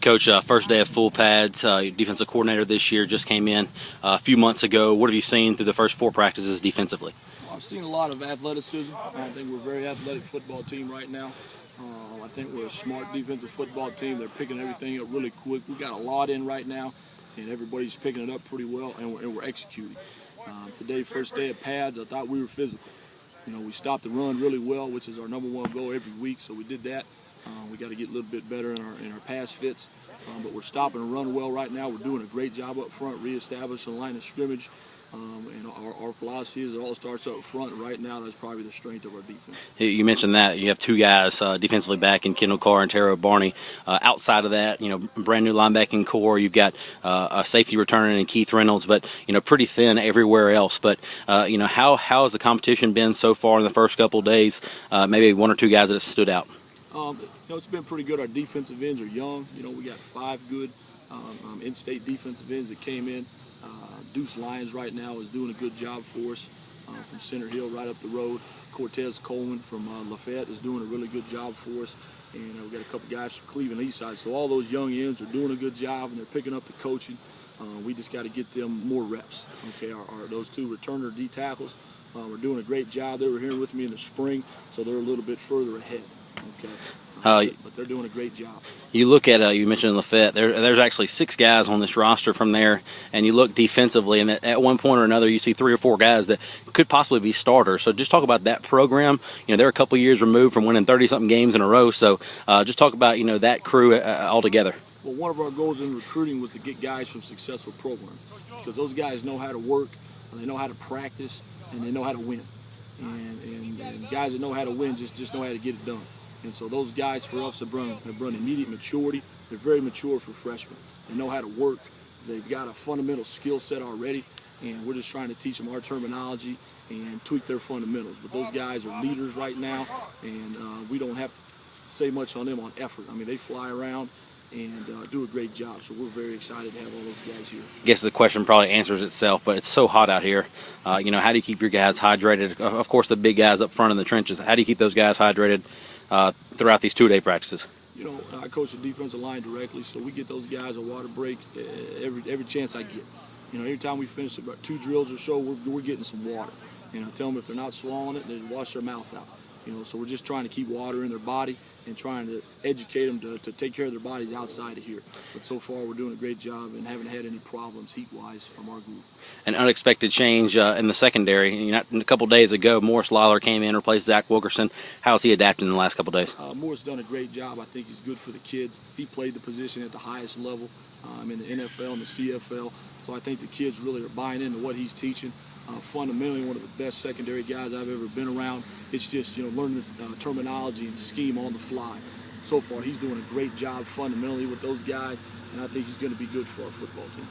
Coach, first day of full pads. Defensive coordinator this year just came in a few months ago. What have you seen through the first 4 practices defensively? Well, I've seen a lot of athleticism. I think we're a very athletic football team right now. I think we're a smart defensive football team. They're picking everything up really quick. We got a lot in right now, and everybody's picking it up pretty well, and we're executing. Today, first day of pads, I thought we were physical. You know, we stopped the run really well, which is our #1 goal every week, so we did that. We got to get a little bit better in our pass fits, but we're stopping the run well right now. We're doing a great job up front, reestablishing the line of scrimmage. And our philosophy is it all starts up front. Right now, that's probably the strength of our defense. You mentioned that you have 2 guys defensively back in Kendall Carr and Terrell Barney. Outside of that, you know, brand new linebacking core. You've got a safety returning in Keith Reynolds, but you know, pretty thin everywhere else. But you know, how has the competition been so far in the first couple of days? Maybe 1 or 2 guys that have stood out. You know, it's been pretty good. Our defensive ends are young. You know, we got 5 good in-state defensive ends that came in. Deuce Lyons right now is doing a good job for us from Center Hill right up the road. Cortez Coleman from Lafayette is doing a really good job for us. And we've got a couple guys from Cleveland East Side. So all those young ends are doing a good job, and they're picking up the coaching. We just got to get them more reps. Okay, those 2 returner D tackles are doing a great job. They were here with me in the spring, so they're a little bit further ahead. Okay. But they're doing a great job. You look at, you mentioned Lafayette, there's actually 6 guys on this roster from there, and you look defensively, and at one point or another you see 3 or 4 guys that could possibly be starters. So just talk about that program. You know, they're a couple years removed from winning 30-something games in a row, so just talk about, you know, that crew altogether. Well, one of our goals in recruiting was to get guys from successful programs, because those guys know how to work, and they know how to practice, and they know how to win. And guys that know how to win just know how to get it done. And so those guys for us have run immediate maturity. They're very mature for freshmen. They know how to work. They've got a fundamental skill set already, and we're just trying to teach them our terminology and tweak their fundamentals. But those guys are leaders right now, and we don't have to say much on them on effort. I mean, they fly around and do a great job. So we're very excited to have all those guys here. I guess the question probably answers itself, but it's so hot out here. You know, how do you keep your guys hydrated? Of course, the big guys up front in the trenches. How do you keep those guys hydrated throughout these 2-day practices? You know, I coach the defensive line directly, so we get those guys a water break every chance I get. You know, every time we finish about 2 drills or so, we're getting some water. And I tell them if they're not swallowing it, they wash their mouth out. You know, so we're just trying to keep water in their body and trying to educate them to take care of their bodies outside of here. But so far, we're doing a great job and haven't had any problems heat-wise from our group. An unexpected change in the secondary. You know, a couple days ago, Morris Lawler came in, replaced Zach Wilkerson. How's he adapting in the last couple days? Morris done a great job. I think he's good for the kids. He played the position at the highest level in the NFL and the CFL. So I think the kids really are buying into what he's teaching. Fundamentally, one of the best secondary guys I've ever been around. It's just, you know, learning the terminology and scheme on the fly. So far, he's doing a great job fundamentally with those guys, and I think he's going to be good for our football team.